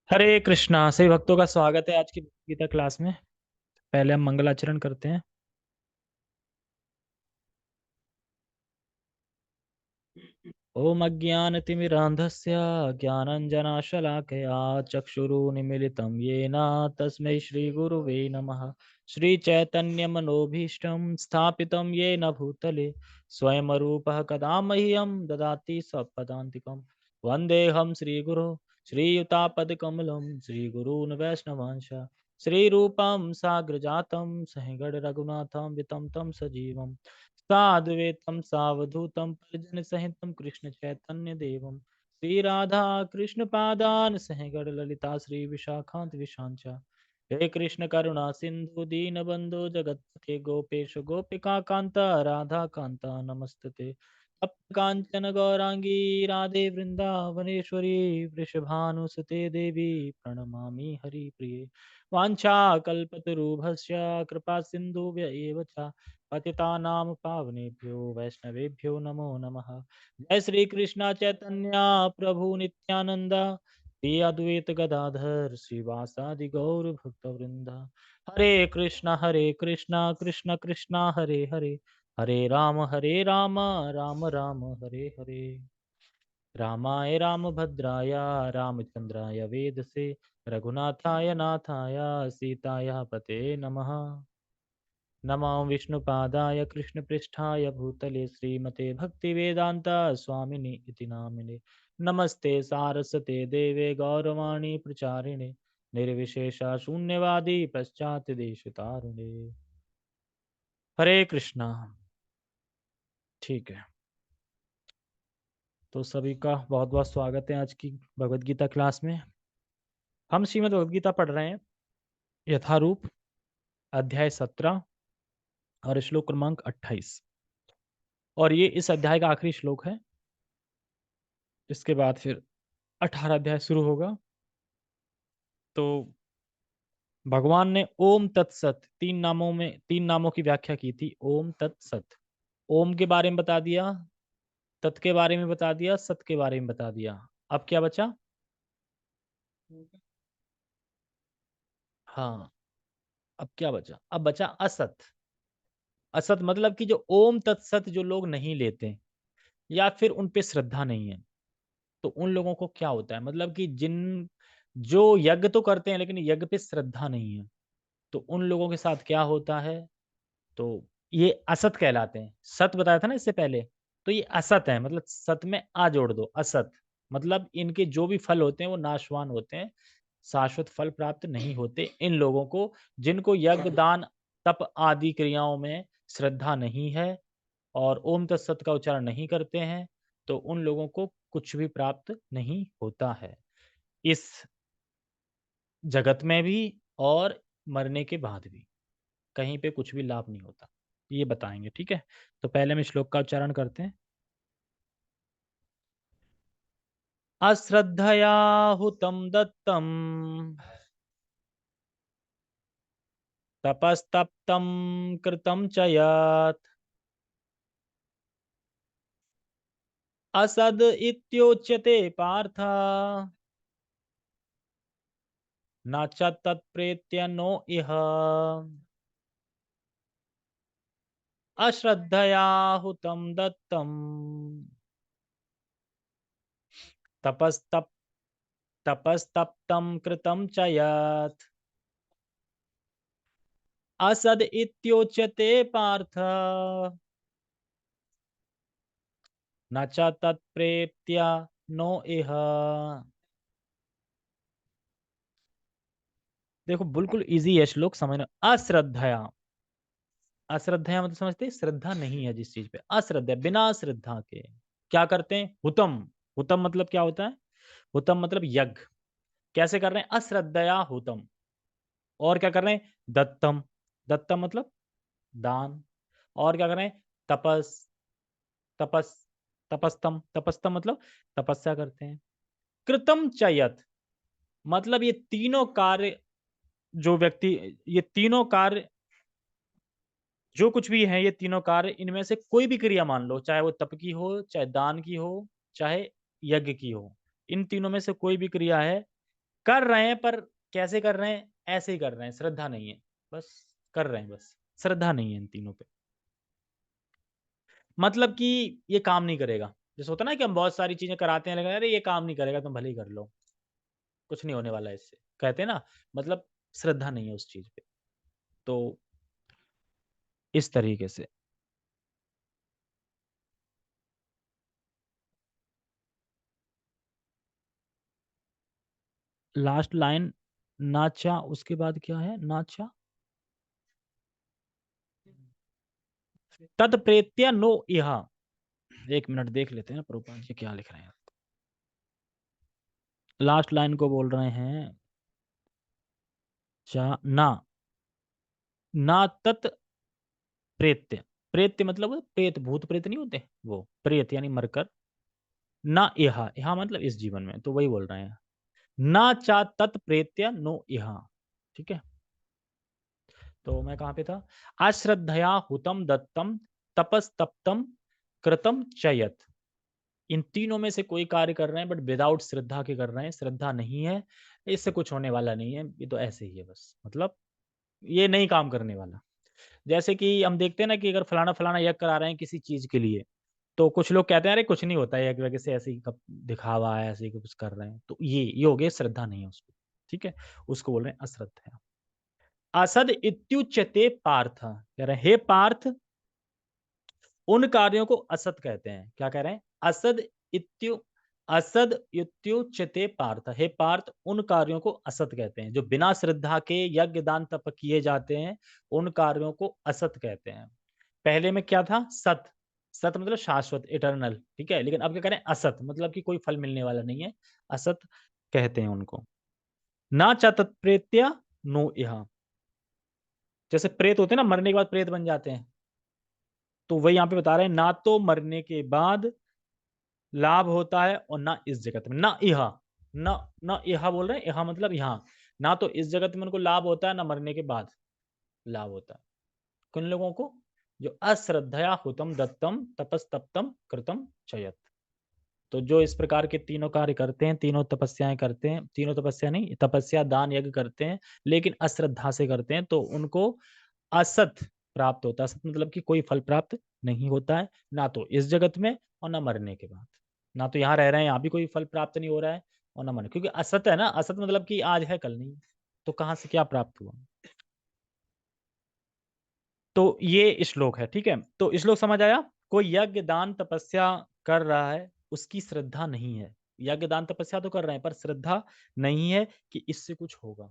हरे कृष्णा। सभी भक्तों का स्वागत है आज की गीता क्लास में। पहले हम मंगलाचरण करते हैं। ओम अज्ञानतिमिरान्धस्य ज्ञानञ्जनशलाकया चक्षुरुन्मीलितं येन तस्मै श्रीगुरुवे नमः। श्रीचैतन्यमनोभीष्टं स्थापितं येन भूतले स्वयं रूपः कदा मह्यं ददाति स्वपदान्तिकं। वन्देऽहं श्रीगुरो श्रीयुतापदकमलं श्रीगुरून् वैष्णवांश श्रीरूपं साग्रजातं सहिगणरघुनाथं वितं तं सजीवम् साद्वैतं सावधूतं परिजनसहितं कृष्ण चैतन्य देवं श्री राधा कृष्ण पादान सहगण ललिता श्री विशाखांत विशांचा। हे कृष्ण करुणा सिंधु दीन बंधु जगतपते गोपेश गोपिका कांता राधा कांता नमस्तते। तप्त कांचन गौरांगी राधे वृंदावनेश्वरी वृषभानुसुते देवी प्रणमामि हरिप्रिये। वाञ्छाकल्पतरुभ्यश्च कृपा सिन्धुभ्य एव च पतितानां पावनेभ्यो वैष्णवेभ्यो नमो नमः। जय श्री कृष्ण चैतन्य प्रभु नित्यानंद श्री अद्वैत गदाधर श्रीवासादि गौर भक्तवृंद। हरे कृष्ण कृष्ण कृष्ण हरे हरे हरे राम राम राम हरे हरे। रामाय रामभद्राय रामचंद्राय वेदसे रघुनाथाय नाथाय सीताय पते नमः। नमो विष्णुपादाय कृष्णपृष्ठाय भूतले श्रीमते भक्तिवेदांता स्वामिनि इति नामिने। नमस्ते सारस्वते देवे गौरवाणी प्रचारिणे निर्विशेषा शून्यवादी पश्चात देशतारिणे। हरे कृष्णा। ठीक है, तो सभी का बहुत बहुत स्वागत है आज की भगवद गीता क्लास में। हम श्रीमद् भगवद गीता पढ़ रहे हैं यथारूप, अध्याय 17 और श्लोक क्रमांक 28, और ये इस अध्याय का आखिरी श्लोक है। इसके बाद फिर 18 अध्याय शुरू होगा। तो भगवान ने ओम तत्सत तीन नामों की व्याख्या की थी। ओम तत्सत, ओम के बारे में बता दिया, तत् के बारे में बता दिया, सत के बारे में बता दिया। अब क्या बचा? हाँ, अब क्या बचा? अब बचा असत। असत मतलब कि जो ओम तत्सत जो लोग नहीं लेते या फिर उन पे श्रद्धा नहीं है, तो उन लोगों को क्या होता है, मतलब कि जिन जो यज्ञ तो करते हैं लेकिन यज्ञ पे श्रद्धा नहीं है, तो उन लोगों के साथ क्या होता है? तो ये असत कहलाते हैं। सत बताया था ना इससे पहले, तो ये असत है, मतलब सत में आ जोड़ दो, असत मतलब इनके जो भी फल होते हैं वो नाशवान होते हैं, शाश्वत फल प्राप्त नहीं होते इन लोगों को, जिनको यज्ञ दान तप आदि क्रियाओं में श्रद्धा नहीं है और ओम तत्सत का उच्चारण नहीं करते हैं, तो उन लोगों को कुछ भी प्राप्त नहीं होता है इस जगत में भी और मरने के बाद भी, कहीं पे कुछ भी लाभ नहीं होता। ये बताएंगे, ठीक है। तो पहले हम श्लोक का उच्चारण करते हैं। अश्रद्धया हुतं दत्तं तपस्तप्तं कृतं च यत् असद इत्योच्यते पार्थ न च तत्प्रेत्य नो इह। अश्रद्धया हुतं दत्तं तपस्तप तपस्तप्तं कृतं च यत् असद इत्योच्यते पार्थ न च तत्प्रेत्य नो इह। देखो बिल्कुल इजी है श्लोक समझना। अश्रद्धया, अश्रद्धया मतलब समझते हैं श्रद्धा नहीं है जिस चीज पे, अश्रद्धा बिना श्रद्धा के क्या करते हैं? हुतम, हुतम मतलब क्या होता है? हुतम मतलब यज्ञ। कैसे कर रहे हैं? अश्रद्धया हुतम। और क्या कर रहे हैं? दत्तम, दत्तम मतलब दान। और क्या कर रहे हैं? तपस, तपस, तपस्तम, तपस्तम मतलब तपस्या करते हैं। कृतम चयत मतलब ये तीनों कार्य, जो व्यक्ति ये तीनों कार्य जो कुछ भी है, ये तीनों कार्य, इनमें से कोई भी क्रिया मान लो, चाहे वो तप की हो, चाहे दान की हो, चाहे यज्ञ की हो, इन तीनों में से कोई भी क्रिया है, कर रहे हैं पर कैसे कर रहे हैं? ऐसे ही कर रहे हैं, श्रद्धा नहीं है। बस कर रहे हैं बस, श्रद्धा नहीं है इन तीनों पे। मतलब कि ये काम नहीं करेगा। जैसे होता है ना कि हम बहुत सारी चीज़ें कराते हैं लेकिन अरे ये काम नहीं करेगा तुम भले ही कर लो, कुछ नहीं होने वाला है इससे। कहते हैं ना मतलब श्रद्धा नहीं है उस चीज़ पे। तो इस तरीके से। लास्ट लाइन ना चा उसके बाद क्या है? ना चा तत्प्रेत्य नो इह। 1 मिनट देख लेते हैं प्रभुपाद जी क्या लिख रहे हैं। लास्ट लाइन को बोल रहे हैं चा ना ना तत् प्रेत्य। प्रेत्य मतलब प्रेत, भूत प्रेत नहीं होते वो, प्रेत यानी मरकर। ना इहा, इहा मतलब इस जीवन में, तो वही बोल रहे हैं। ना चा तत् प्रेत्य नो इहा। ठीक है, तो मैं कहाँ पे था? अश्रद्धया हुतम दत्तम तपस्तप्तम कृतम चयत। इन तीनों में से कोई कार्य कर रहे हैं बट विदाउट श्रद्धा के कर रहे हैं, श्रद्धा नहीं है, इससे कुछ होने वाला नहीं है, ये तो ऐसे ही है बस, मतलब ये नहीं काम करने वाला। जैसे कि हम देखते हैं ना कि अगर फलाना फलाना यज्ञ करा रहे हैं किसी चीज के लिए, तो कुछ लोग कहते हैं अरे कुछ नहीं होता है यज्ञ वगैरह से, ऐसे ही दिखावा है, ऐसे ही कुछ कर रहे हैं, तो ये हो गया श्रद्धा नहीं है उसको। ठीक है, उसको बोल रहे हैं अश्रद्धा। असद इत्युच्यते पार्थ, कह रहे हैं हे पार्थ, उन कार्यों को असत कहते हैं। क्या कह रहे हैं? असद इत्यु असद इत्युच्यते पार्थ, हे पार्थ उन कार्यों को असत कहते हैं जो बिना श्रद्धा के यज्ञ दान तप किए जाते हैं, उन कार्यों को असत कहते हैं। पहले में क्या था? सत। सत मतलब शाश्वत, इटर्नल। ठीक है, लेकिन अब क्या करें? असत मतलब कि कोई फल मिलने वाला नहीं है, असत कहते हैं उनको। ना च तत्प्रेत्या नो इहा। जैसे प्रेत होते हैं ना, मरने के बाद प्रेत बन जाते हैं, तो वही यहाँ पे बता रहे हैं ना तो मरने के बाद लाभ होता है और ना इस जगत में, ना इहा, ना ना इहा बोल रहे हैं, इहा मतलब यहाँ। ना तो इस जगत में उनको लाभ होता है, ना मरने के बाद लाभ होता है। किन लोगों को? जो अश्रद्धया हुतम दत्तम तपस्तप्तम कृतम चयत। तो जो इस प्रकार के तीनों कार्य करते हैं, तीनों तपस्याएं करते हैं, तीनों तपस्या नहीं, तपस्या दान यज्ञ करते हैं, लेकिन अश्रद्धा से करते हैं, तो उनको असत प्राप्त होता है। असत मतलब कि कोई फल प्राप्त नहीं होता है, ना तो इस जगत में और ना मरने के बाद। ना तो यहाँ रह रहे हैं, यहाँ भी कोई फल प्राप्त नहीं हो रहा है, और ना मरने, क्योंकि असत है ना, असत मतलब कि आज है कल नहीं, तो कहाँ से क्या प्राप्त हुआ। तो ये श्लोक है। ठीक है, तो श्लोक समझ आया? कोई यज्ञ दान तपस्या कर रहा है, उसकी श्रद्धा नहीं है। यज्ञ दान तपस्या तो कर रहे हैं पर श्रद्धा नहीं है कि इससे कुछ होगा,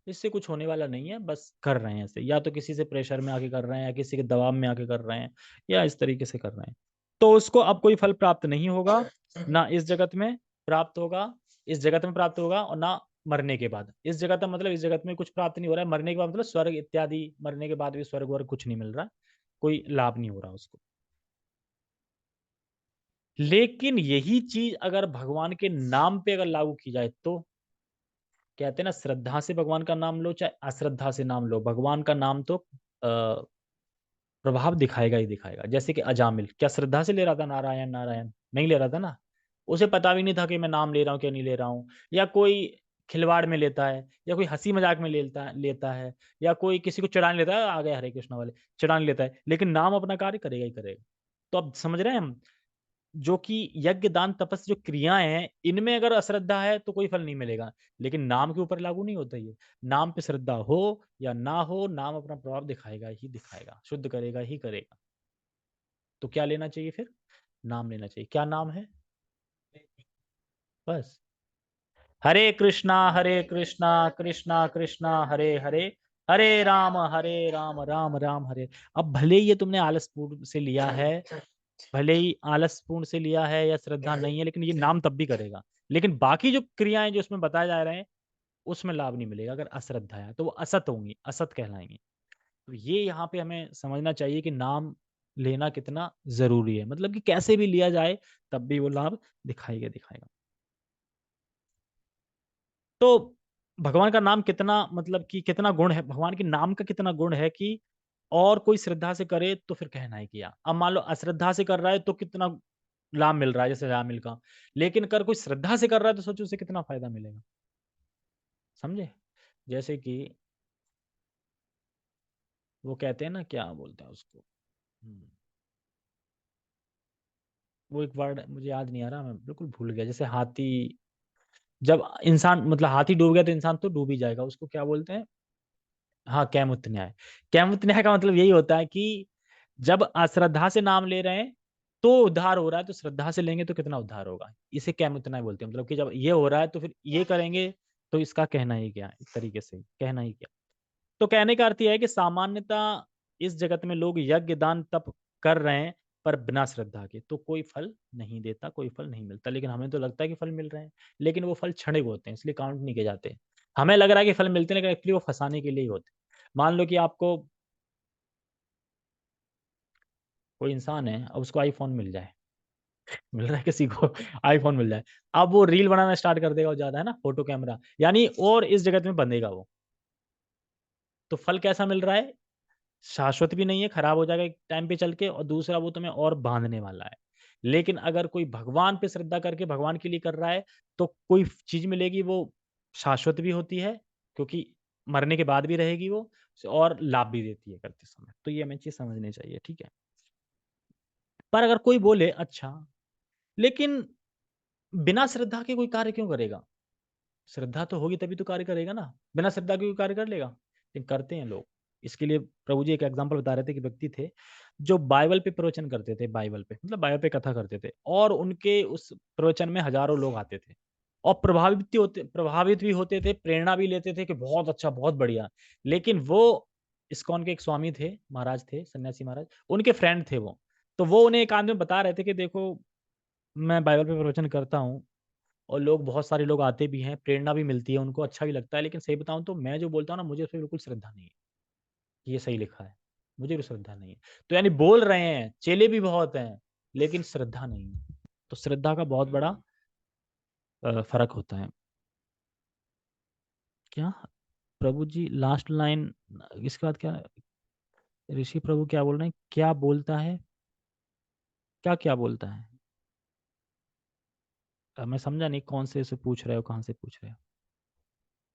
इससे कुछ होने वाला नहीं है, बस कर रहे हैं ऐसे, या तो किसी से प्रेशर में आके कर रहे हैं, या किसी के दबाव में आके कर रहे हैं, या इस तरीके से कर रहे हैं, तो उसको अब कोई फल प्राप्त नहीं होगा। ना इस जगत में प्राप्त होगा, इस जगत में प्राप्त होगा, और ना मरने के बाद। इस जगत में मतलब इस जगत में कुछ प्राप्त नहीं हो रहा है, मरने के बाद मतलब स्वर्ग इत्यादि, मरने के बाद भी स्वर्ग वर्ग कुछ नहीं मिल रहा, कोई लाभ नहीं हो रहा उसको। लेकिन यही चीज अगर भगवान के नाम पे अगर लागू की जाए, तो कहते हैं ना श्रद्धा से भगवान का नाम लो चाहे अश्रद्धा से नाम लो, भगवान का नाम तो प्रभाव दिखाएगा ही दिखाएगा। जैसे कि अजामिल क्या श्रद्धा से ले रहा था नारायण नारायण? नहीं ले रहा था ना, उसे पता भी नहीं था कि मैं नाम ले रहा हूँ क्या नहीं ले रहा हूँ। या कोई खिलवाड़ में लेता है, या कोई हंसी मजाक में लेता लेता है, या कोई किसी को चिढ़ाने लेता है, आ गए हरे कृष्ण वाले, चिढ़ाने लेता है, लेकिन नाम अपना कार्य करेगा ही करेगा। तो अब समझ रहे हैं हम, जो कि यज्ञ दान तपस्या जो क्रियाएं हैं, इनमें अगर अश्रद्धा है तो कोई फल नहीं मिलेगा, लेकिन नाम के ऊपर लागू नहीं होता ये। नाम पे श्रद्धा हो या ना हो, नाम अपना प्रभाव दिखाएगा ही दिखाएगा, शुद्ध करेगा ही करेगा। तो क्या लेना चाहिए फिर? नाम लेना चाहिए। क्या नाम है? बस हरे कृष्णा कृष्णा कृष्णा हरे हरे, हरे राम राम राम हरे। अब भले ही ये तुमने आलसपूर्ण से लिया है, भले ही आलसपूर्ण से लिया है या श्रद्धा नहीं है, लेकिन ये नाम तब भी करेगा। लेकिन बाकी जो क्रियाएं जो उसमें बताए जा रहे हैं, उसमें लाभ नहीं मिलेगा। अगर अश्रद्धा है तो वो असत होंगी, असत कहलाएंगी। तो ये यहाँ पे हमें समझना चाहिए कि नाम लेना कितना जरूरी है, मतलब कि कैसे भी लिया जाए तब भी वो लाभ दिखाएगा दिखाएगा। तो भगवान का नाम कितना, मतलब कि कितना गुण है, भगवान के नाम का कितना गुण है कि और कोई श्रद्धा से करे तो फिर कहना है किया। अब मान लो अश्रद्धा से कर रहा है तो कितना लाभ मिल रहा है, जैसे रामिल का। लेकिन अगर कोई श्रद्धा से कर रहा है तो सोचो उसे कितना फायदा मिलेगा। समझे? जैसे कि वो कहते हैं ना, क्या बोलते हैं उसको? वो एक वर्ड मुझे याद नहीं आ रहा, मैं बिल्कुल भूल गया। जैसे हाथी, जब इंसान मतलब हाथी डूब गया तो इंसान तो डूब ही जाएगा, उसको क्या बोलते हैं? हाँ, कैमुत न्याय। कैमुत न्याय का मतलब यही होता है कि जब अश्रद्धा से नाम ले रहे हैं तो उद्धार हो रहा है, तो श्रद्धा से लेंगे तो कितना उद्धार होगा। इसे कैमुत न्याय बोलते हैं। मतलब कि जब ये हो रहा है तो फिर ये करेंगे, तो इसका कहना ही क्या है, एक तरीके से कहना ही क्या। तो कहने का अर्थ ये है कि सामान्यता इस जगत में लोग यज्ञ दान तप कर रहे हैं, पर बिना श्रद्धा के तो कोई फल नहीं देता, कोई फल नहीं मिलता। लेकिन हमें तो लगता है कि फल मिल रहे हैं, लेकिन वो फल क्षणिक होते हैं, इसलिए काउंट नहीं किए जाते। हमें लग रहा है कि फल मिलते हैं, लेकिन एक्चुअली वो फंसाने के लिए ही होते हैं। मान लो कि आपको कोई इंसान है, अब उसको आईफोन मिल जाए, मिल रहा है किसी को आईफोन मिल जाए, अब वो रील बनाना स्टार्ट कर देगा, वो ज्यादा है ना, फोटो कैमरा, यानी और इस जगत में बंधेगा वो। तो फल कैसा मिल रहा है? शाश्वत भी नहीं है, खराब हो जाएगा एक टाइम पे चल के, और दूसरा वो तुम्हें और बाँधने वाला है। लेकिन अगर कोई भगवान पे श्रद्धा करके भगवान के लिए कर रहा है, तो कोई चीज़ मिलेगी, वो शाश्वत भी होती है, क्योंकि मरने के बाद भी रहेगी वो, और लाभ भी देती है करते समय। तो ये हमें चीज़ समझनी चाहिए, ठीक है? पर अगर कोई बोले अच्छा, लेकिन बिना श्रद्धा के कोई कार्य क्यों करेगा? श्रद्धा तो होगी तभी तो कार्य करेगा ना, बिना श्रद्धा के कोई कार्य कर लेगा? लेकिन करते हैं लोग। इसके लिए प्रभु जी एक एग्ज़ाम्पल बता रहे थे कि व्यक्ति थे, जो बाइबल पे प्रवचन करते थे, बाइबल पे मतलब बाइबल पे कथा करते थे, और उनके उस प्रवचन में हज़ारों लोग आते थे, और प्रभावित भी होते थे, प्रेरणा भी लेते थे कि बहुत अच्छा, बहुत बढ़िया। लेकिन वो इस्कॉन के एक स्वामी थे, महाराज थे, सन्यासी महाराज, उनके फ्रेंड थे वो। तो वो उन्हें एक आदमी बता रहे थे कि देखो, मैं बाइबल पे प्रवचन करता हूँ, और लोग बहुत सारे लोग आते भी हैं, प्रेरणा भी मिलती है, उनको अच्छा भी लगता है, लेकिन सही बताऊँ तो मैं जो बोलता हूँ ना, मुझे उसमें बिल्कुल श्रद्धा नहीं है, कि ये सही लिखा है। मुझे भी श्रद्धा नहीं है। तो यानी बोल रहे हैं, चेले भी बहुत हैं, लेकिन श्रद्धा नहीं है। तो श्रद्धा का बहुत बड़ा फ़र्क होता है। क्या? प्रभु जी लास्ट लाइन, इसके बाद क्या? ऋषि प्रभु क्या बोल रहे हैं? क्या बोलता है? क्या बोलता है? मैं समझा नहीं, कौन से से पूछ रहे हो, कहाँ से पूछ रहे हो?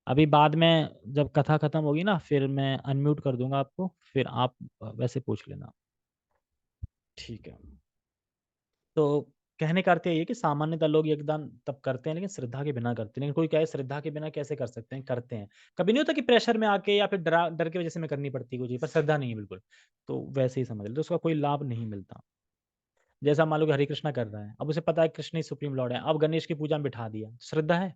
अभी बाद में जब कथा खत्म होगी ना, फिर मैं अनम्यूट कर दूँगा आपको, फिर आप वैसे पूछ लेना। ठीक है। तो कहने का अर्थ ये है कि सामान्यतः लोग योगदान तब करते हैं, लेकिन श्रद्धा के बिना करते हैं। लेकिन कोई कहे श्रद्धा के बिना कैसे कर सकते हैं? करते हैं। कभी नहीं होता कि प्रेशर में आके या फिर डर की वजह से मैं करनी पड़ती है कोई चीज़, पर श्रद्धा नहीं है बिल्कुल। तो वैसे ही समझ लो, तो उसका कोई लाभ नहीं मिलता। जैसा मान लो कि हरे कृष्णा कर रहा है, अब उसे पता है कृष्ण ही सुप्रीम लॉर्ड है, अब गणेश की पूजा में बिठा दिया, श्रद्धा है?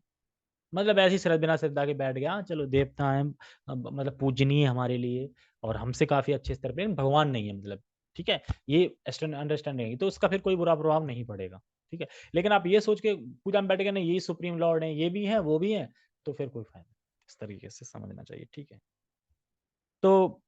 मतलब ऐसे ही बिना श्रद्धा के बैठ गया, हाँ, चलो देवता हैं, मतलब पूजनीय है हमारे लिए, और हमसे काफ़ी अच्छे स्तर पे, लेकिन भगवान नहीं है मतलब, ठीक है? ये अंडरस्टैंडिंग है, तो उसका फिर कोई बुरा प्रभाव नहीं पड़ेगा, ठीक है? लेकिन आप ये सोच के पूजा में बैठ गए, नहीं, यही सुप्रीम लॉर्ड है, ये भी है, वो भी है, तो फिर कोई फ़ायदा नहीं। इस तरीके से समझना चाहिए, ठीक है? तो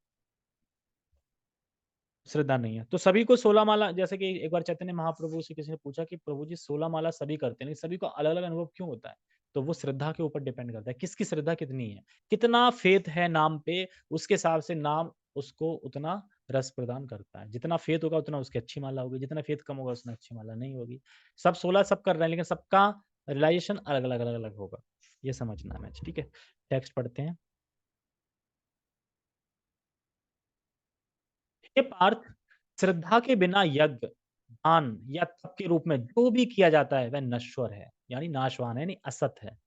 श्रद्धा नहीं है। तो सभी को 16 माला, जैसे कि एक बार चैतन्य महाप्रभु से किसी ने पूछा कि प्रभु जी 16 माला सभी करते हैं, लेकिन सभी को अलग-अलग अनुभव क्यों होता है? तो वो श्रद्धा के ऊपर डिपेंड करता है, किसकी श्रद्धा कितनी है, कितना फेथ है नाम पे, उसके हिसाब से नाम उसको उतना रस प्रदान करता है। जितना फेथ होगा उतना उसकी अच्छी माला होगी, जितना फेथ कम होगा उतना अच्छी माला नहीं होगी। सब 16 सब कर रहे हैं, लेकिन सबका रियलाइज़ेशन अलग-अलग, अलग-अलग होगा। ये समझना है हमें, ठीक है? टेक्स्ट पढ़ते हैं। हे पार्थ, श्रद्धा के बिना यज्ञ, दान या तप के रूप में जो भी किया जाता है वह नश्वर है, यानी नाशवान है, यानी असत है।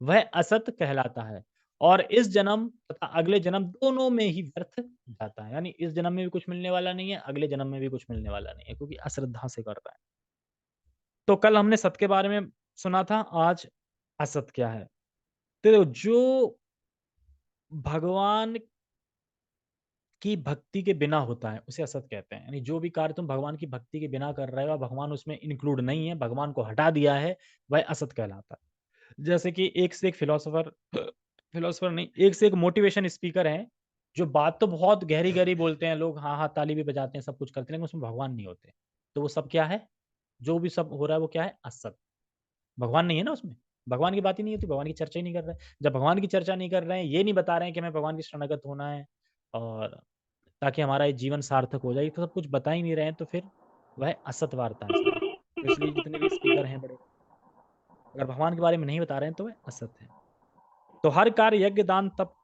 वह असत कहलाता है, और इस जन्म तथा अगले जन्म दोनों में ही व्यर्थ जाता है। यानी इस जन्म में भी कुछ मिलने वाला नहीं है, अगले जन्म में भी कुछ मिलने वाला नहीं है, क्योंकि अश्रद्धा से कर रहा है। तो कल हमने सत के बारे में सुना था, आज असत क्या है? तो देखो, जो भगवान की भक्ति के बिना होता है, उसे असत कहते हैं। यानी जो भी कार्य तुम भगवान की भक्ति के बिना कर रहे हो, भगवान उसमें इंक्लूड नहीं है, भगवान को हटा दिया है, वह असत कहलाता है। जैसे कि एक से एक फिलोसोफर फिलोसोफर नहीं, एक से एक मोटिवेशन स्पीकर हैं, जो बात तो बहुत गहरी-गहरी बोलते हैं, लोग हाँ, हाँ, ताली भी बजाते हैं, सब कुछ करते हैं, लेकिन उसमें भगवान नहीं होते। तो वो सब क्या है? जो भी सब हो रहा है, वो क्या है? असत। भगवान नहीं है ना उसमें। भगवान की बात ही नहीं होती, भगवान की चर्चा ही नहीं कर रहे हैं। जब भगवान की चर्चा नहीं कर रहे हैं, ये नहीं बता रहे हैं कि हमें भगवान की शरणागत होना है, और ताकि हमारा ये जीवन सार्थक हो जाए, ये तो सब कुछ बता ही नहीं रहे हैं, तो फिर वह असत वार्ता है सारी। तो इसलिए जितने भी स्पीकर हैं बड़े, अगर भगवान के बारे में नहीं बता रहे हैं, तो वह असत है। तो हर कार्य यज्ञ दान तप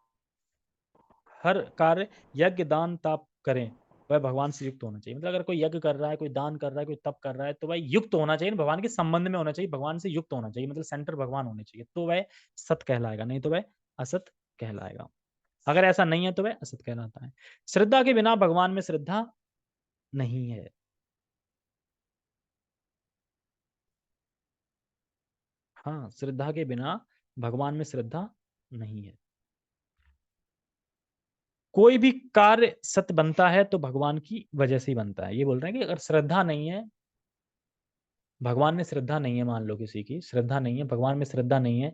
करें वह भगवान से युक्त होना चाहिए। मतलब अगर कोई यज्ञ कर रहा है, कोई दान कर रहा है, कोई तप कर रहा है, तो वह युक्त होना चाहिए, भगवान के संबंध में होना चाहिए, भगवान से युक्त होना चाहिए, मतलब सेंटर भगवान होने चाहिए, तो वह सत कहलाएगा, नहीं तो वह असत कहलाएगा। अगर ऐसा नहीं है तो वह असत कहलाता है। श्रद्धा के बिना भगवान में श्रद्धा नहीं है। हाँ, श्रद्धा के बिना भगवान में श्रद्धा नहीं है। कोई भी कार्य सत्य बनता है तो भगवान की वजह से ही बनता है। ये बोल रहे हैं कि अगर श्रद्धा नहीं है, भगवान में श्रद्धा नहीं है, मान लो किसी की श्रद्धा नहीं है, भगवान में श्रद्धा नहीं है,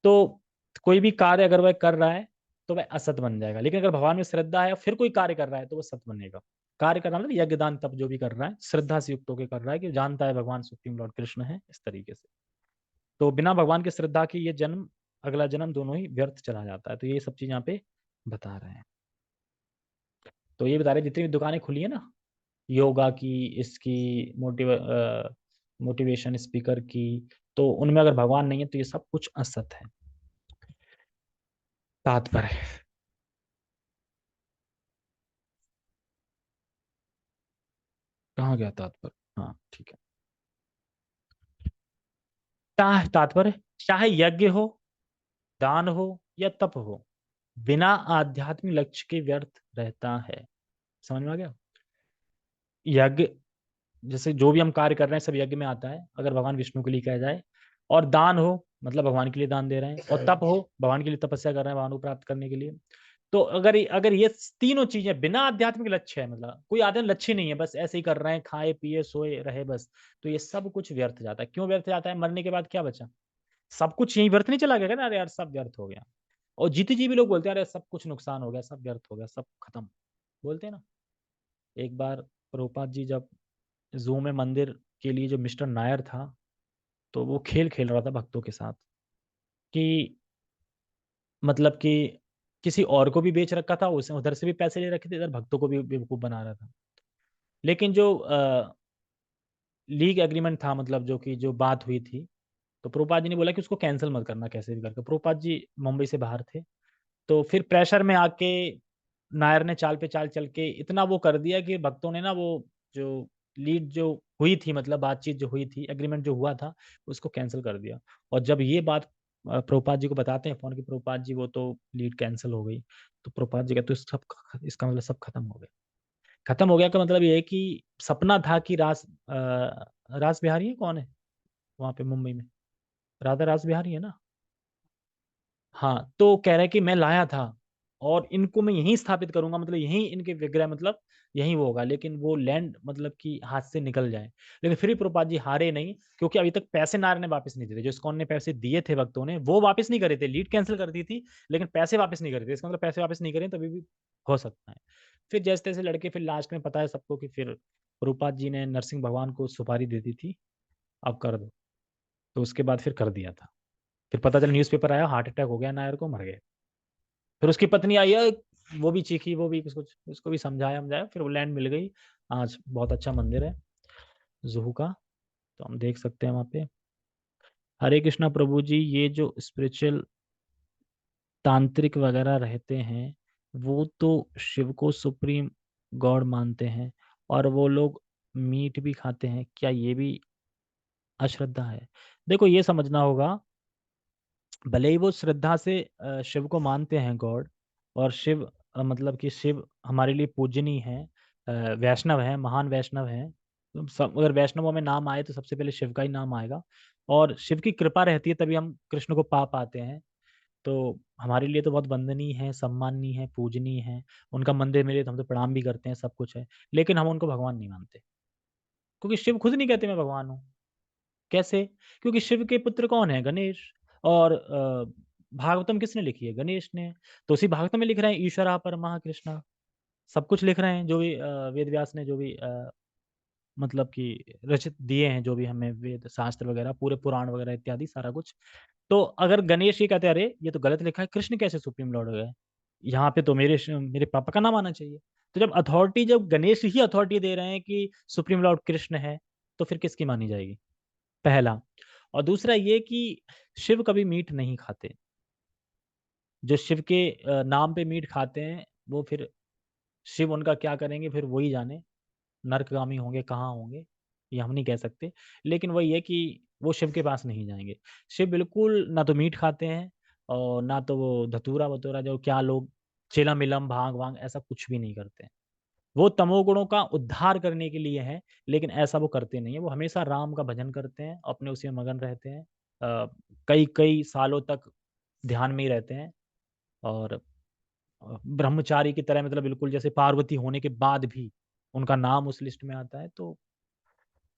तो कोई भी कार्य अगर वह कर रहा है तो वह असत बन जाएगा। लेकिन अगर भगवान में श्रद्धा है फिर कोई कार्य कर रहा है तो वह सत बनेगा। कार्य करना मतलब यज्ञ दान तप जो भी कर रहा है श्रद्धा से युक्त होकर कर रहा है कि जानता है भगवान सुप्रीम लॉर्ड कृष्ण है, इस तरीके से। तो बिना भगवान की श्रद्धा के ये जन्म, अगला जन्म दोनों ही व्यर्थ चला जाता है। तो ये सब चीज यहाँ पे बता रहे हैं। तो ये बता रहे हैं जितनी भी दुकानें खुली है ना, योगा की, इसकी, मोटिवेशन स्पीकर की, तो उनमें अगर भगवान नहीं है तो ये सब कुछ असत है। तात्पर्य, कहाँ गया तात्पर्य? हाँ ठीक है। तात्पर्य, चाहे यज्ञ हो, दान हो या तप हो, बिना आध्यात्मिक लक्ष्य के व्यर्थ रहता है। समझ में आ गया? यज्ञ, जैसे जो भी हम कार्य कर रहे हैं सब यज्ञ में आता है, अगर भगवान विष्णु के लिए किया जाए। और दान हो, मतलब भगवान के लिए दान दे रहे हैं। और तप हो, भगवान के लिए तपस्या कर रहे हैं, भगवान को प्राप्त करने के लिए। तो अगर ये तीनों चीजें बिना आध्यात्मिक लक्ष्य है, मतलब कोई आध्यात्मिक लक्ष्य नहीं है, बस ऐसे ही कर रहे हैं, खाए पिए सोए रहे बस, तो ये सब कुछ व्यर्थ जाता है। क्यों व्यर्थ जाता है? मरने के बाद क्या बचा? सब कुछ यही व्यर्थ नहीं चला गया ना? अरे यार सब व्यर्थ हो गया। और जीते जी भी लोग बोलते हैं अरे सब कुछ नुकसान हो गया, सब व्यर्थ हो गया, सब खत्म, बोलते हैं ना। एक बार प्रभुपाद जी जब जू में मंदिर के लिए, जो मिस्टर नायर था, तो वो खेल खेल रहा था भक्तों के साथ कि मतलब कि किसी और को भी बेच रखा था, उसने उधर से भी पैसे ले रखे थे, इधर भक्तों को भी बेवकूफ बना रहा था। लेकिन जो लीग एग्रीमेंट था, मतलब जो कि जो बात हुई थी, तो प्रभुपाद जी ने बोला कि उसको कैंसिल मत करना कैसे भी करके। प्रभुपाद जी मुंबई से बाहर थे, तो फिर प्रेशर में आके नायर ने चाल पे चाल चल के इतना वो कर दिया कि भक्तों ने ना वो जो लीड जो हुई थी, मतलब बातचीत जो हुई थी, एग्रीमेंट जो हुआ था, उसको कैंसिल कर दिया। और जब ये बात प्रभुपाद जी को बताते हैं फोन की, प्रभुपाद जी वो तो लीड कैंसिल हो गई, तो प्रभुपाद जी कहते तो इसका मतलब सब खत्म हो गया। खत्म हो गया का मतलब ये है कि सपना था कि रास बिहारी है, कौन है वहां पे मुंबई में? राधा रास बिहारी है ना? हाँ, तो कह रहा है कि मैं लाया था और इनको मैं यहीं स्थापित करूंगा, मतलब यहीं इनके विग्रह, मतलब यहीं वो होगा, लेकिन वो लैंड मतलब कि हाथ से निकल जाए। लेकिन फिर भी प्रभुपाद जी हारे नहीं, क्योंकि अभी तक पैसे नायर ने वापस नहीं दिए थे। जो इस्कॉन ने पैसे दिए थे भक्तों ने, वो वापस नहीं करे थे। लीड कैंसिल कर दी थी, लेकिन पैसे वापस नहीं करे थे। इसका मतलब पैसे वापस नहीं करें तभी भी हो सकता है। फिर जैसे तैसे लड़के, फिर लास्ट में पता है सबको कि फिर प्रभुपाद जी ने नरसिंह भगवान को सुपारी दे दी थी, अब कर दो। तो उसके बाद फिर कर दिया था। फिर पता चला, न्यूज़पेपर आया, हार्ट अटैक हो गया नायर को, मर गए। फिर उसकी पत्नी आई है, वो भी चीखी, वो भी कुछ उसको भी समझाया समझाया, फिर वो लैंड मिल गई। आज बहुत अच्छा मंदिर है जुहू का, तो हम देख सकते हैं वहाँ पे। हरे कृष्णा प्रभु जी, ये जो स्पिरिचुअल तांत्रिक वगैरह रहते हैं, वो तो शिव को सुप्रीम गॉड मानते हैं, और वो लोग मीट भी खाते हैं, क्या ये भी अश्रद्धा है? देखो ये समझना होगा, भले ही वो श्रद्धा से शिव को मानते हैं गॉड, और शिव मतलब कि शिव हमारे लिए पूजनीय है, वैष्णव है, महान वैष्णव है। तो सब अगर वैष्णवों में नाम आए तो सबसे पहले शिव का ही नाम आएगा, और शिव की कृपा रहती है तभी हम कृष्ण को पा पाते हैं। तो हमारे लिए तो बहुत वंदनीय है, सम्माननीय है, पूजनीय है। उनका मंदिर मिले तो हम तो प्रणाम भी करते हैं, सब कुछ है। लेकिन हम उनको भगवान नहीं मानते, क्योंकि शिव खुद नहीं कहते मैं भगवान हूँ। कैसे? क्योंकि शिव के पुत्र कौन है? गणेश। और भागवतम किसने लिखी है? गणेश ने। तो उसी भागवतम में लिख रहे हैं ईश्वरा परमः कृष्णा, सब कुछ लिख रहे हैं, जो भी वेद व्यास ने जो भी मतलब कि रचित दिए हैं, जो भी हमें वेद शास्त्र वगैरह, पूरे पुराण वगैरह इत्यादि सारा कुछ। तो अगर गणेश ये कहते हैं अरे ये तो गलत लिखा है, कृष्ण कैसे सुप्रीम लॉर्ड हो गए, यहाँ पे तो मेरे पापा का नाम आना चाहिए। तो जब गणेश ही अथॉरिटी दे रहे हैं कि सुप्रीम लॉर्ड कृष्ण है, तो फिर किसकी मानी जाएगी? पहला। और दूसरा ये कि शिव कभी मीट नहीं खाते। जो शिव के नाम पे मीट खाते हैं, वो फिर शिव उनका क्या करेंगे फिर वही जाने। नर्कगामी होंगे, कहाँ होंगे, ये हम नहीं कह सकते। लेकिन वही है कि वो शिव के पास नहीं जाएँगे। शिव बिल्कुल ना तो मीट खाते हैं और ना तो वो धतूरा-वतूरा जो क्या लोग चिलम-विलम, भांग-वांग ऐसा कुछ भी नहीं करते हैं। वो तमोगुणों का उद्धार करने के लिए है, लेकिन ऐसा वो करते नहीं हैं। वो हमेशा राम का भजन करते हैं, अपने उसी में मगन रहते हैं। कई-कई सालों तक ध्यान में ही रहते हैं और ब्रह्मचारी की तरह मतलब बिल्कुल जैसे पार्वती होने के बाद भी उनका नाम उस लिस्ट में आता है, तो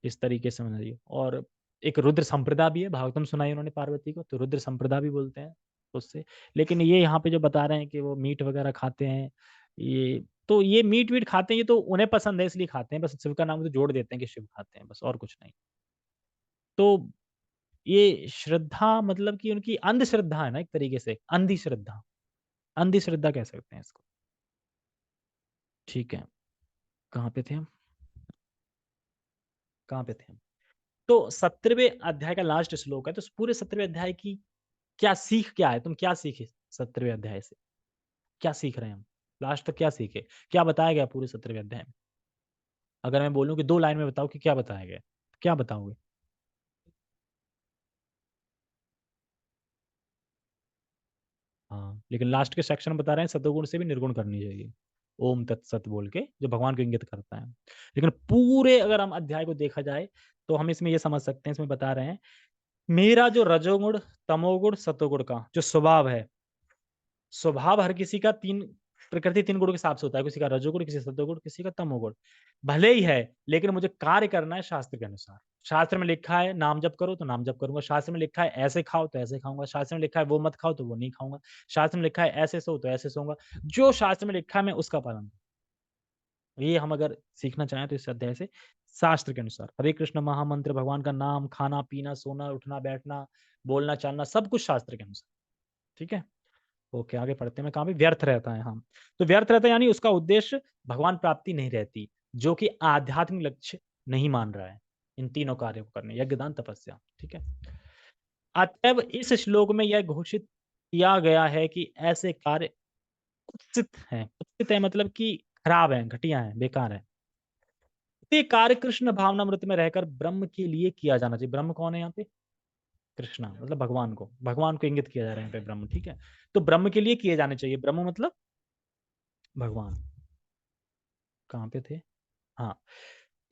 इस तरीके से समझिए। और एक रुद्र संप्रदा भी है, भागवतम सुनाई उन्होंने पार्वती को, तो रुद्र संप्रदा भी बोलते हैं उससे। लेकिन ये यहाँ पे जो बता रहे हैं कि वो मीट वगैरह खाते हैं, ये मीट-वीट खाते हैं, ये तो उन्हें पसंद है इसलिए खाते हैं, बस शिव का नाम तो जोड़ देते हैं कि शिव खाते हैं, बस और कुछ नहीं। तो ये श्रद्धा मतलब कि उनकी अंधश्रद्धा है ना एक तरीके से, अंधी श्रद्धा, अंधी श्रद्धा कह सकते हैं इसको। ठीक है, कहाँ पे थे हम? कहाँ पे थे हम? तो 17वें अध्याय का लास्ट श्लोक है, तो उस पूरे 17वें अध्याय की क्या सीख क्या है? तुम क्या सीखे 17वें अध्याय से? क्या सीख रहे हैं हम? लास्ट तक क्या सीखे? क्या बताया गया पूरे 17वें अध्याय में? अगर मैं बोलूँ कि 2 लाइन में बताओ कि क्या बताया गया है? क्या बताओगे? हाँ, लेकिन लास्ट के सेक्शन में बता रहे हैं सतोगुण से भी निर्गुण करनी चाहिए। ओम तत्सत बोल के जो भगवान को इंगित करता है। लेकिन पूरे अगर हम अध्याय को देखा जाए, तो हम इसमें ये समझ सकते हैं, इसमें बता रहे हैं, मेरा जो रजोगुण, तमोगुण, सतोगुण का जो स्वभाव है, स्वभाव हर किसी का 3 प्रकृति 3 गुणों के हिसाब से होता है, किसी का रजोगुण, किसी का सतोगुण, किसी का तमोगुण। भले ही है, लेकिन मुझे कार्य करना है शास्त्र के अनुसार। शास्त्र में लिखा है नाम जप करो, तो नाम जप करूँगा। शास्त्र में लिखा है ऐसे खाओ, तो ऐसे खाऊँगा। शास्त्र में लिखा है वो मत खाओ, तो वो नहीं खाऊँगा। शास्त्र में लिखा है ऐसे सो, तो ऐसे सोऊँगा। जो शास्त्र में लिखा है मैं उसका पालन, ये हम अगर सीखना चाहें तो इस अध्याय से शास्त्र के अनुसार हरे कृष्ण महामंत्र, भगवान का नाम, खाना-पीना, सोना, उठना-बैठना, बोलना-चालना सब कुछ शास्त्र के अनुसार। ठीक है? ओके, आगे पढ़ते हैं। मैं कहाँ पे? व्यर्थ रहता है, हाँ। तो व्यर्थ रहता है यानी उसका उद्देश्य भगवान प्राप्ति नहीं रहती, जो कि आध्यात्मिक लक्ष्य नहीं मान रहा है, इन तीनों कार्यों को करने, यज्ञ, दान, तपस्या, ठीक है? अतएव इस श्लोक में यह घोषित किया गया है कि ऐसे कार्य कुत्सित हैं। कुत्सित है मतलब कि खराब हैं, घटिया हैं, बेकार हैं। ये कार्य कृष्ण भावनामृत में रहकर ब्रह्म के लिए किया जाना चाहिए। ब्रह्म कौन है यहाँ पे? कृष्णा मतलब भगवान को इंगित किया जा रहा है यहाँ पे ब्रह्म, ठीक है? तो ब्रह्म के लिए किए जाने चाहिए। ब्रह्म मतलब भगवान। कहाँ पे थे? हाँ,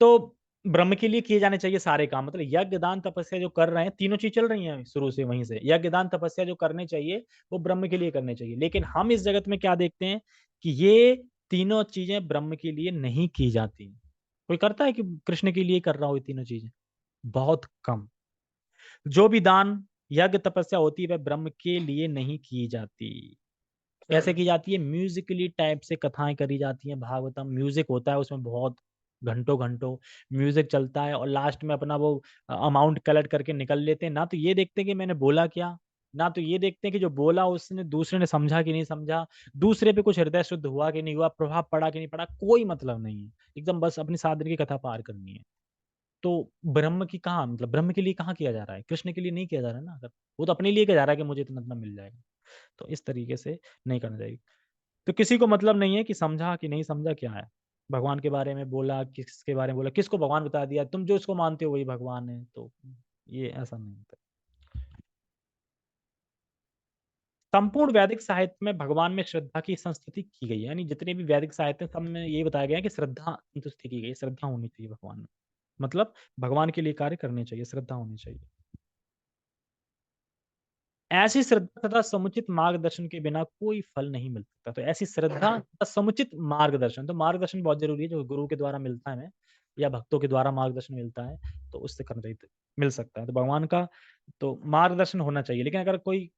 तो ब्रह्म के लिए किए जाने चाहिए सारे काम, मतलब यज्ञ, दान, तपस्या जो कर रहे हैं, तीनों चीज़ चल रही हैं शुरू से वहीं से। यज्ञ, दान, तपस्या जो करने चाहिए, वो ब्रह्म के लिए करने चाहिए। लेकिन हम इस जगत में क्या देखते हैं कि ये तीनों चीज़ें ब्रह्म के लिए नहीं की जाती। कोई करता है कि कृष्ण के लिए कर रहा हो ये तीनों चीज़ें? बहुत कम। जो भी दान, यज्ञ, तपस्या होती है, वह ब्रह्म के लिए नहीं की जाती। कैसे की जाती है? म्यूज़िकली टाइप से कथाएँ करी जाती हैं, भागवतम म्यूज़िक होता है उसमें बहुत घंटों-घंटों म्यूज़िक चलता है और लास्ट में अपना वो अमाउंट कलेक्ट करके निकल लेते हैं। ना तो ये देखते हैं कि मैंने बोला क्या, ना तो ये देखते हैं कि जो बोला उसने दूसरे ने समझा कि नहीं समझा, दूसरे पे कुछ हृदय शुद्ध हुआ कि नहीं हुआ, प्रभाव पड़ा कि नहीं पड़ा, कोई मतलब नहीं है। एकदम बस अपनी साधन की कथा पार करनी है। तो ब्रह्म की कहाँ मतलब ब्रह्म के लिए कहाँ किया जा रहा है? कृष्ण के लिए नहीं किया जा रहा है ना अगर, वो तो अपने लिए किया जा रहा है कि मुझे इतना-इतना मिल जाएगा। तो इस तरीके से नहीं करना चाहिए। तो किसी को मतलब नहीं है कि समझा कि नहीं समझा क्या है। भगवान के बारे में बोला, किसके बारे में बोला, किसको भगवान बता दिया, तुम जो इसको मानते हो वही भगवान है, तो ये ऐसा नहीं होता। संपूर्ण वैदिक साहित्य में भगवान में श्रद्धा की संस्तुति की गई है, यानी जितने भी वैदिक साहित्य हैं सब में यही बताया गया है कि श्रद्धा संतुष्टि की गई है, श्रद्धा होनी चाहिए भगवान में। मतलब भगवान के लिए कार्य करने चाहिए, श्रद्धा होनी चाहिए। ऐसी श्रद्धा तथा समुचित मार्गदर्शन के बिना कोई फल नहीं मिल सकता। तो ऐसी श्रद्धा तथा समुचित मार्गदर्शन, तो मार्गदर्शन बहुत ज़रूरी है, जो गुरु के द्वारा मिलता है हमें या भक्तों के द्वारा मार्गदर्शन मिलता है, तो उससे करना चाहिए, तो मिल सकता है। तो भगवान का तो मार्गदर्शन होना चाहिए, लेकिन अगर कोई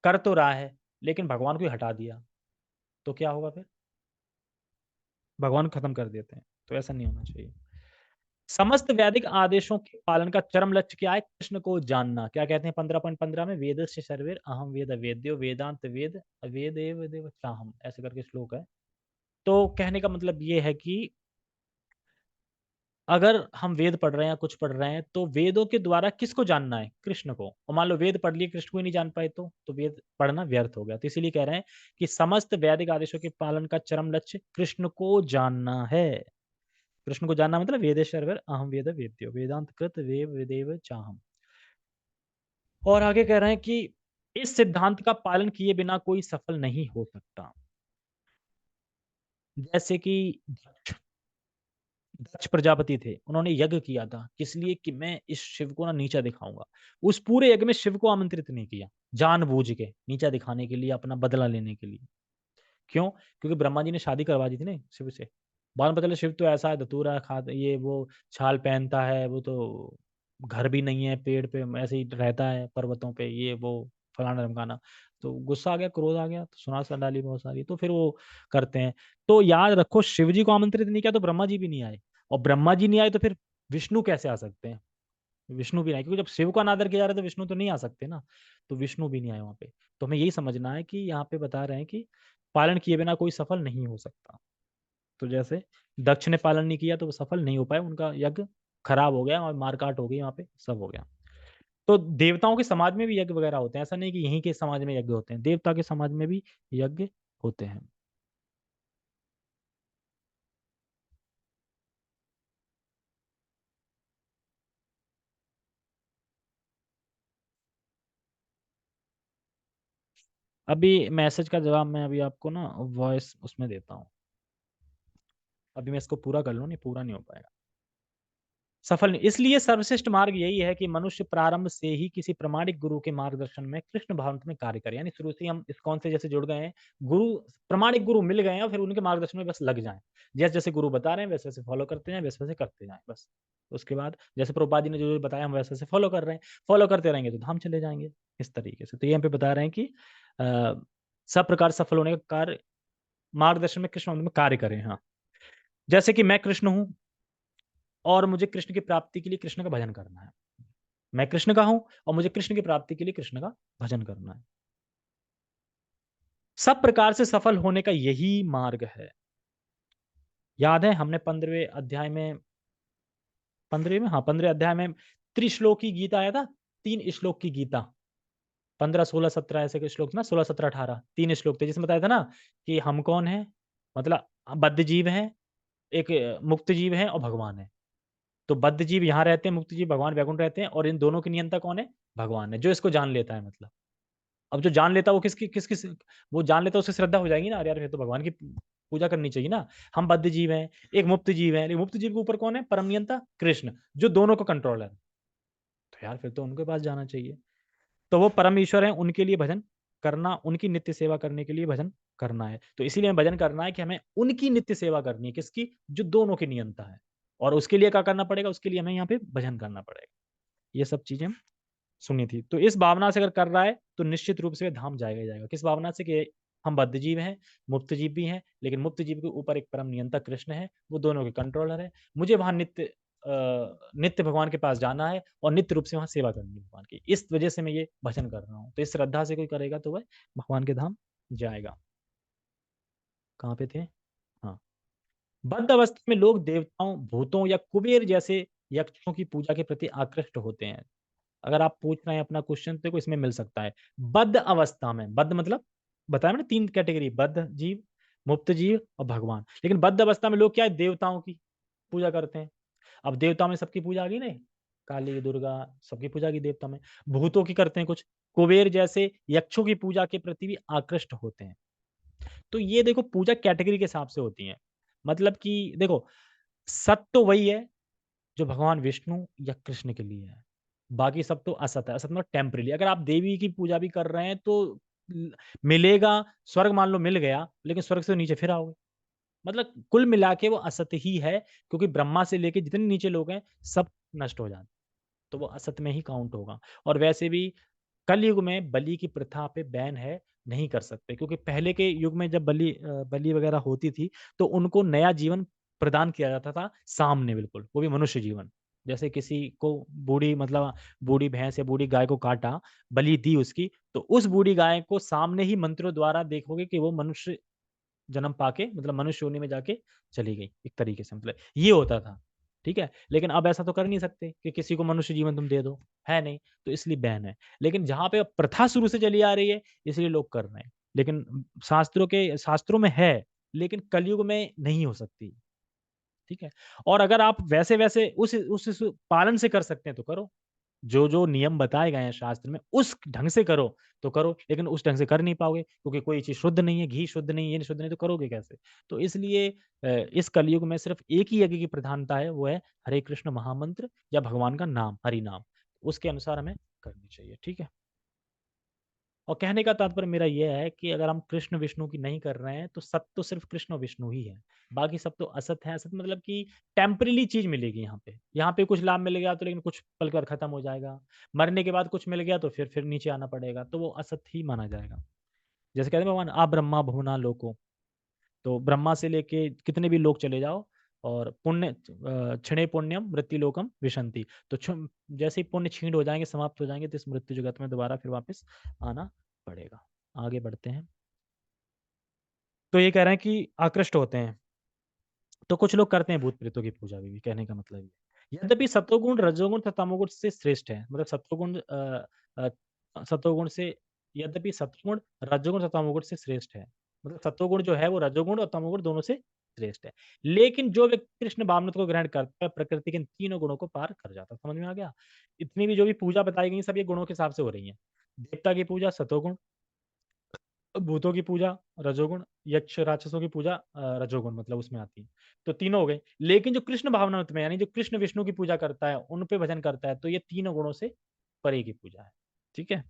कर तो रहा है, लेकिन भगवान को ही हटा दिया, तो क्या होगा फिर? भगवान को खत्म कर देते हैं, तो ऐसा नहीं होना चाहिए। समस्त वैदिक आदेशों के पालन का चरम लक्ष्य क्या है? कृष्ण को जानना। क्या कहते हैं 15.15 में? वेदस्य सर्वैर अहम वेद वेद्यो वेदांत वेद अवेदेव देव चाहम, ऐसे करके श्लोक है। तो कहने का मतलब ये है कि अगर हम वेद पढ़ रहे हैं या कुछ पढ़ रहे हैं, तो वेदों के द्वारा किसको जानना है? कृष्ण को। और मान लो वेद पढ़ लिए, कृष्ण को ही नहीं जान पाए तो वेद पढ़ना व्यर्थ हो गया। तो इसीलिए कह रहे हैं कि समस्त वैदिक आदेशों के पालन का चरम लक्ष्य कृष्ण को जानना है। कृष्ण को जानना मतलब वेदेश्वर अहम वेद वेद्यो वेदांत कृत वेव वेदेव चाहम। और आगे कह रहे हैं कि इस सिद्धांत का पालन किए बिना कोई सफल नहीं हो सकता। जैसे कि दक्ष दक्ष प्रजापति थे, उन्होंने यज्ञ किया था, किस लिए? कि मैं इस शिव को ना नीचा दिखाऊँगा। उस पूरे यज्ञ में शिव को आमंत्रित नहीं किया, जानबूझ के, नीचा दिखाने के लिए, अपना बदला लेने के लिए। क्यों? क्योंकि ब्रह्मा जी ने शादी करवा दी थी ना शिव से। बाद में पता चला शिव तो ऐसा है, धतूरा खाता ये वो छाल पहनता है, वो तो घर भी नहीं है, पेड़ पे ऐसे ही रहता है, पर्वतों पे, ये वो फलाना-ढिमकाना। तो गुस्सा आ गया, क्रोध आ गया, तो सुनार डाली बहुत सारी, तो फिर वो करते हैं। तो याद रखो, शिव जी को आमंत्रित नहीं किया तो ब्रह्मा जी भी नहीं आए, और ब्रह्मा जी नहीं आए तो फिर विष्णु कैसे आ सकते हैं? विष्णु भी नहीं आए, क्योंकि जब शिव का अनादर किया जा रहा है तो विष्णु तो नहीं आ सकते ना, तो विष्णु भी नहीं आए वहाँ पे। तो हमें यही समझना है कि यहाँ पे बता रहे हैं कि पालन किए बिना कोई सफल नहीं हो सकता। तो जैसे दक्ष ने पालन नहीं किया तो वो सफल नहीं हो पाए, उनका यज्ञ खराब हो गया और मार-काट हो गई वहाँ पे, सब हो गया। तो देवताओं के समाज में भी यज्ञ वगैरह होते हैं, ऐसा नहीं कि यहीं के समाज में यज्ञ होते हैं, देवता के समाज में भी यज्ञ होते हैं। अभी मैसेज का जवाब मैं अभी आपको ना वॉइस उसमें देता हूँ। अभी मैं इसको पूरा कर लूँ, नहीं पूरा नहीं हो पाएगा। सफल नहीं, इसलिए सर्वश्रेष्ठ मार्ग यही है कि मनुष्य प्रारंभ से ही किसी प्रामाणिक गुरु के मार्गदर्शन में कृष्ण भावना में कार्य करे। यानी शुरू से ही हम इस्कॉन से जैसे जुड़ गए हैं, गुरु प्रामाणिक गुरु मिल गए हैं और फिर उनके मार्गदर्शन में बस लग जाएँ। जैसे-जैसे गुरु बता रहे हैं वैसे-वैसे फॉलो करते जाएँ, वैसे-वैसे करते जाएँ बस। उसके बाद जैसे प्रभुपाद जी ने जो-जो बताया हम वैसे-वैसे फॉलो कर रहे हैं। फॉलो करते रहेंगे तो धाम चले जाएँगे, इस तरीके से। तो ये यहाँ पे बता रहे हैं कि अ, सब प्रकार सफल होने का कार्य मार्गदर्शन में कृष्ण में कार्य करें। हाँ, जैसे कि मैं कृष्ण हूँ और मुझे कृष्ण की प्राप्ति के लिए कृष्ण का भजन करना है। मैं कृष्ण का हूँ और मुझे कृष्ण की प्राप्ति के लिए कृष्ण का भजन करना है। सब प्रकार से सफल होने का यही मार्ग है। याद है हमने 15वें अध्याय में 15वें में हाँ, 15वें अध्याय में त्रिश्लोकी गीता आया था, 3 श्लोक की गीता। 15, 16, 17 ऐसे के श्लोक ना 16, 17, 18 3 श्लोक थे जिसमें बताया था ना कि हम कौन हैं? मतलब बद्ध जीव हैं, एक मुक्त जीव है और भगवान है। तो बद्ध जीव यहाँ रहते हैं, मुक्त जीव भगवान वैकुंठ रहते हैं और इन दोनों की नियंता कौन है? भगवान है, जो इसको जान लेता है मतलब। अब जो जान लेता है वो किस-किस वो जान लेता है उससे श्रद्धा हो जाएगी ना, अरे यार ये तो भगवान की पूजा करनी चाहिए ना। हम बद्ध जीव हैं, एक मुक्त जीव है, लेकिन मुक्त जीव के ऊपर कौन है? परम नियंता कृष्ण, जो दोनों का कंट्रोलर है। तो यार फिर तो उनके पास जाना चाहिए। तो वो परम ईश्वर हैं, उनके लिए भजन करना, उनकी नित्य सेवा करने के लिए भजन करना है। तो इसीलिए हमें भजन करना है कि हमें उनकी नित्य सेवा करनी है, किसकी? जो दोनों की नियंता है। और उसके लिए क्या करना पड़ेगा? उसके लिए हमें यहाँ पे भजन करना पड़ेगा। ये सब चीज़ें सुनी थी। तो इस भावना से अगर कर रहा है, तो निश्चित रूप से वह धाम जाएगा ही जाएगा। किस भावना से? कि हम बद्ध जीव हैं, मुक्त जीव भी हैं, लेकिन मुक्त जीव के ऊपर एक परम नियंता कृष्ण है, वो दोनों के कंट्रोलर है। मुझे वहाँ नित्य भगवान के पास जाना है और नित्य रूप से वहाँ सेवा करनी है भगवान की। इस वजह से मैं ये भजन कर रहा हूँ। तो इस श्रद्धा से कोई करेगा तो वह भगवान के धाम जाएगा। कहाँ पे थे? हाँ। बद्ध अवस्था में लोग देवताओं, भूतों या कुबेर जैसे यक्षों की पूजा के प्रति आकृष्ट होते हैं। अगर आप पूछ रहे हैं अपना क्वेश्चन तो देखो इसमें मिल सकता है। बद्ध अवस्था में, बद्ध मतलब बताया मैंने 3 कैटेगरी बद्ध जीव, मुक्त जीव और भगवान। लेकिन बद्ध अवस्था में लोग क्या है देवताओं की पूजा करते हैं। अब देवताओं में सबकी पूजा आ गई ना, काली, दुर्गा सबकी पूजा की देवता में। भूतों की करते हैं कुछ, कुबेर जैसे यक्षों की पूजा के प्रति भी आकृष्ट होते हैं। तो ये देखो पूजा कैटेगरी के हिसाब से होती है। मतलब कि देखो सत्य तो वही है जो भगवान विष्णु या कृष्ण के लिए है। बाकी सब तो असत है। असत मतलब टेम्परेरी। अगर आप देवी की पूजा भी कर रहे हैं तो ल मिलेगा, स्वर्ग मान लो मिल गया, लेकिन स्वर्ग से तो नीचे फिर आओगे। मतलब कुल मिला के वो असत ही है, क्योंकि ब्रह्मा से लेके जितने नीचे लोग हैं, सब नष्ट हो जाते हैं। तो वो असत में ही काउंट होगा। और वैसे भी कलयुग में बलि की प्रथा पे बैन है, नहीं कर सकते क्योंकि पहले के युग में जब बलि वगैरह होती थी, तो उनको नया जीवन प्रदान किया जाता था सामने बिल्कुल, वो भी मनुष्य जीवन। जैसे किसी को बूढ़ी मतलब बूढ़ी भैंस या बूढ़ी गाय को काटा, बलि दी उसकी, तो उस बूढ़ी गाय को सामने ही मंत्रों द्वारा देखोगे कि वो मनुष्य जन्म पाके मतलब मनुष्य योनि में जाके चली गई, एक तरीके से मतलब ये होता था, ठीक है? लेकिन अब ऐसा तो कर नहीं सकते कि किसी को मनुष्य जीवन तुम दे दो, है नहीं, तो इसलिए बैन है। लेकिन जहाँ पे प्रथा शुरू से चली आ रही है, इसलिए लोग कर रहे हैं। लेकिन शास्त्रों में है, लेकिन कलयुग में नहीं हो सकती, ठीक है? और अगर आप वैसे-वैसे उस पालन से कर सकते हैं तो करो। जो-जो नियम बताए गए हैं शास्त्र में, उस ढंग से करो, तो करो, लेकिन उस ढंग से कर नहीं पाओगे क्योंकि कोई चीज़ शुद्ध नहीं है, घी शुद्ध नहीं है, ये शुद्ध नहीं, तो करोगे कैसे? तो इसलिए इस कलयुग में सिर्फ़ एक ही यज्ञ की प्रधानता है, वो है हरे कृष्ण महामंत्र या भगवान का नाम, हरि नाम। उसके अनुसार हमें करनी चाहिए, ठीक है? और कहने का तात्पर्य मेरा ये है कि अगर हम कृष्ण विष्णु की नहीं कर रहे हैं, तो सत तो सिर्फ़ कृष्ण और विष्णु ही है। बाकी सब तो असत है, असत मतलब कि टेम्परेरी चीज़ मिलेगी यहाँ पे। यहाँ पे कुछ लाभ मिलेगा तो लेकिन कुछ पल कर खत्म हो जाएगा। मरने के बाद कुछ मिल गया तो फिर नीचे आना पड़ेगा, तो वो असत ही माना जाएगा। जैसे कहते हैं भगवान "अब्रह्मा भुवना लोको", तो ब्रह्मा से लेके कितने भी लोग चले जाओ और क्षणे पुण्यम मृत्युलोकम विशन्ति। तो जैसे ही पुण्य क्षीण हो जाएँगे, समाप्त हो जाएँगे, तो इस मृत्यु जगत में दोबारा फिर वापस आना पड़ेगा। आगे बढ़ते हैं। तो ये कह रहे हैं कि आकृष्ट होते हैं। तो कुछ लोग करते हैं भूत-प्रेतों की पूजा भी, कहने का मतलब ये है। यद्यपि सतोगुण, रजोगुण तथा तमोगुण से श्रेष्ठ है। मतलब अ, सतोगुण से यद्यपि सतोगुण, रजोगुण तथा तमोगुण से श्रेष्ठ है। मतलब सतोगुण जो है वो रजोगुण और तमोगुण दोनों से श्रेष्ठ है। लेकिन जो व्यक्ति कृष्ण भावनात् को ग्रहण करता है, प्रकृति के इन तीनों गुणों को पार कर जाता है। समझ में आ गया? इतनी भी जो भी पूजा बताई गई, सब ये गुणों के हिसाब से हो रही है। देवता की पूजा सतोगुण, भूतों की पूजा रजोगुण, यक्ष राक्षसों की पूजा रजोगुण मतलब उसमें आती है। तो तीनों हो गए। लेकिन जो कृष्ण भावनामृत में यानी जो कृष्ण विष्णु की पूजा करता है, उन पे भजन करता है, तो ये तीनों गुणों से परे की पूजा है। ठीक है?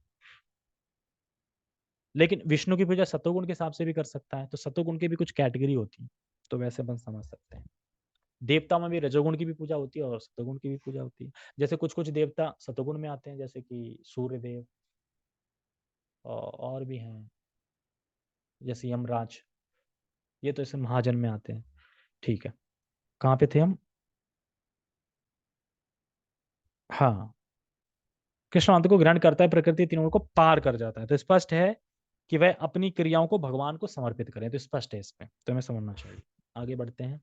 लेकिन विष्णु की पूजा सतोगुण के हिसाब से भी कर सकता है, तो सतोगुण की भी कुछ कैटेगरी होती है। तो वैसे अपन समझ सकते हैं। देवता में भी रजोगुण की भी पूजा होती है और सतोगुण की भी पूजा होती है। जैसे कुछ-कुछ देवता सतोगुण में आते हैं, जैसे कि सूर्यदेव और भी हैं, जैसे यमराज, ये तो ऐसे महाजन में आते हैं। ठीक है। कहाँ पे थे हम? हाँ, कृष्ण को ग्रहण करता है, प्रकृति तीनों को पार कर जाता है। तो स्पष्ट है कि वह अपनी क्रियाओं को भगवान को समर्पित करे, तो स्पष्ट है इसमें, तो हमें समझना चाहिए। आगे बढ़ते हैं।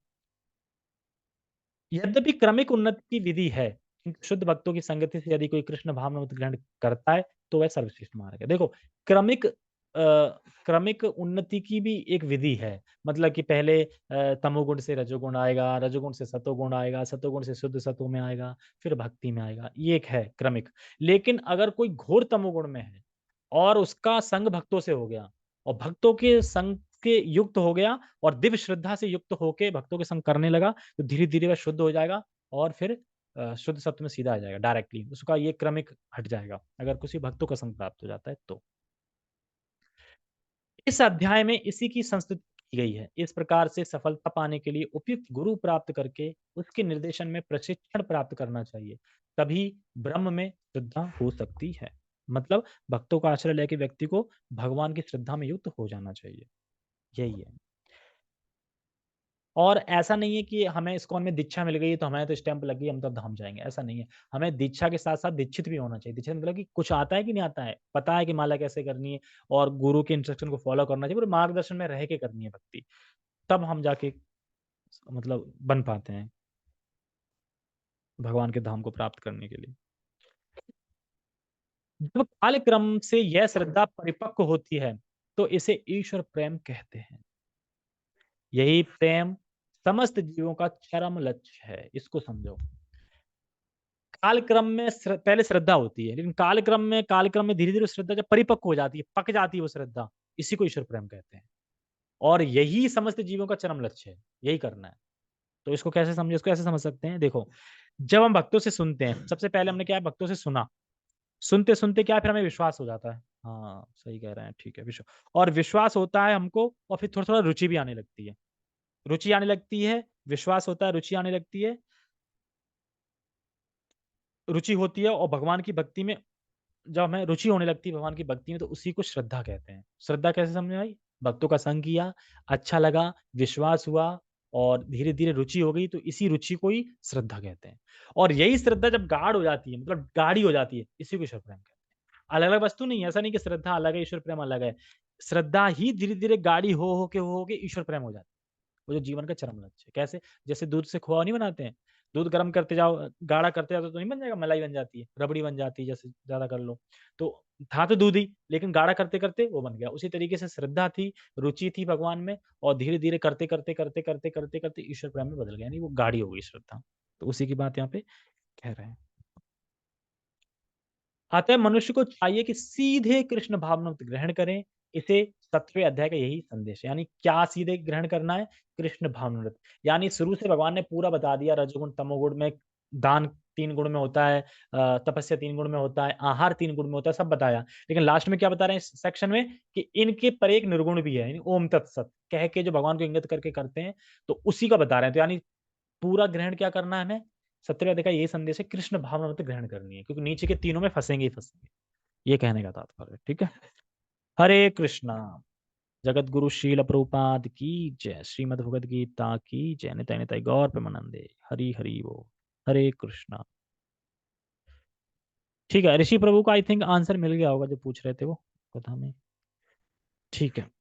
यद्यपि क्रमिक उन्नति की विधि है, किंतु शुद्ध भक्तों की संगति से यदि कोई कृष्ण भावनामृत ग्रहण करता है, तो वह सर्वश्रेष्ठ मार्ग है। देखो, क्रमिक क्रमिक उन्नति की भी एक विधि है। मतलब कि पहले तमोगुण से रजोगुण आएगा, रजोगुण से सतोगुण आएगा, सतोगुण से शुद्ध सत्व में आएगा, फिर भक्ति में आएगा। ये एक है क्रमिक। लेकिन अगर कोई घोर तमोगुण में है और उसका संग भक्तों से हो गया और भक्तों के संग के युक्त हो गया और दिव्य श्रद्धा से युक्त होके भक्तों के संग करने लगा, तो धीरे-धीरे वह शुद्ध हो जाएगा और फिर शुद्ध सत्व में सीधा आ जाएगा डायरेक्टली। उसका ये क्रमिक हट जाएगा, अगर किसी भक्तों का संग प्राप्त हो जाता है तो। इस अध्याय में इसी की संस्तुति की गई है। इस प्रकार से सफलता पाने के लिए उपयुक्त गुरु प्राप्त करके उसके निर्देशन में प्रशिक्षण प्राप्त करना चाहिए। तभी ब्रह्म में श्रद्धा हो सकती है। मतलब भक्तों का आश्रय लेके व्यक्ति को भगवान की श्रद्धा में युक्त हो जाना चाहिए। यही है। और ऐसा नहीं है कि हमें इस्कॉन में दीक्षा मिल गई है तो हमारे तो स्टैंप लग गई, हम तो अब धाम जाएँगे, ऐसा नहीं है। हमें दीक्षा के साथ-साथ दीक्षित भी होना चाहिए। दीक्षित मतलब कि कुछ आता है कि नहीं आता है, पता है कि माला कैसे करनी है और गुरु के इंस्ट्रक्शन को फॉलो करना चाहिए, पूरे मार्गदर्शन में रह के करनी है भक्ति। तब हम जाके मतलब बन पाते हैं, भगवान के धाम को प्राप्त करने के लिए। जब कालक्रम से यह श्रद्धा परिपक्व होती है, तो इसे ईश्वर प्रेम कहते हैं। यही प्रेम समस्त जीवों का चरम लक्ष्य है, इसको समझो। कालक्रम में पहले श्रद्धा होती है, लेकिन कालक्रम में धीरे-धीरे श्रद्धा जब परिपक्व हो जाती है, पक जाती है वो श्रद्धा, इसी को ईश्वर प्रेम कहते हैं। और यही समस्त जीवों का चरम लक्ष्य है, यही करना है। तो इसको कैसे समझे? इसको ऐसे समझ सकते हैं, देखो, जब हम भक्तों से सुनते हैं, सबसे पहले हमने क्या है भक्तों से सुना। सुनते-सुनते क्या है फिर हमें विश्वास हो जाता है। हाँ, सही कह रहे हैं, ठीक है और विश्वास होता है हमको और फिर थोड़ा-थोड़ा रुचि भी आने लगती है। रुचि आने लगती है, विश्वास होता है, रुचि आने लगती है, रुचि होती है और भगवान की भक्ति में जब हमें रुचि होने लगती है भगवान की भक्ति में तो उसी को श्रद्धा कहते हैं। श्रद्धा कैसे समझ में आई? भक्तों का संग किया, अच्छा लगा, विश्वास हुआ और धीरे-धीरे रुचि हो गई तो इसी रुचि को ही श्रद्धा कहते हैं। और यही श्रद्धा जब गाढ़ हो जाती है मतलब गाढ़ी हो जाती है, इसी को ईश्वर प्रेम कहते हैं। अलग-अलग वस्तु नहीं है, ऐसा नहीं कि श्रद्धा अलग है, ईश्वर प्रेम अलग है। श्रद्धा ही धीरे-धीरे गाढ़ी हो के ईश्वर प्रेम हो जाती है। वो जो जीवन का चरम लक्ष्य है। कैसे? जैसे दूध से खोआ नहीं बनाते हैं? दूध गर्म करते जाओ, गाढ़ा करते जाओ तो नहीं बन जाएगा, मलाई बन जाती है, रबड़ी बन जाती है जैसे ज़्यादा कर लो। तो था तो दूध ही, लेकिन गाढ़ा करते-करते वो बन गया। उसी तरीके से श्रद्धा थी, रुचि थी भगवान में और धीरे-धीरे करते-करते ईश्वर प्रेम में बदल गया, यानी वो गाढ़ी हो गई श्रद्धा। तो उसी की बात यहाँ पे कह रहे हैं। अतः मनुष्य को चाहिए कि सीधे कृष्ण भावनामृत ग्रहण करें। इसे 7वें अध्याय का यही संदेश है। यानी क्या सीधे ग्रहण करना है? कृष्ण भावनामृत। यानी शुरू से भगवान ने पूरा बता दिया, रजोगुण, तमोगुण में दान 3 गुण में होता है, तपस्या 3 गुण में होता है, आहार 3 गुण में होता है, सब बताया। लेकिन लास्ट में क्या बता रहे हैं इस सेक्शन में कि इनके पर एक निर्गुण भी है, यानी ओम तत्सत कह के जो भगवान को इंगित करके करते हैं, तो उसी का बता रहे हैं। तो यानी पूरा ग्रहण क्या करना है हमें? 17वें अध्याय का यही संदेश है, कृष्ण भावनामृत ग्रहण करनी है, क्योंकि नीचे के तीनों में फँसेंगे ही फँसेंगे। ये कहने का तात्पर्य है, ठीक है? हरे कृष्णा। जगतगुरु शील प्रभुपाद की जय। श्रीमद् भगवद गीता की जय। निताय निताय गौर प्रेमानंदे। हरि हरि बोल। हरे कृष्णा। ठीक है, ऋषि प्रभु को आई थिंक आंसर मिल गया होगा जो पूछ रहे थे वो कथा में। ठीक है।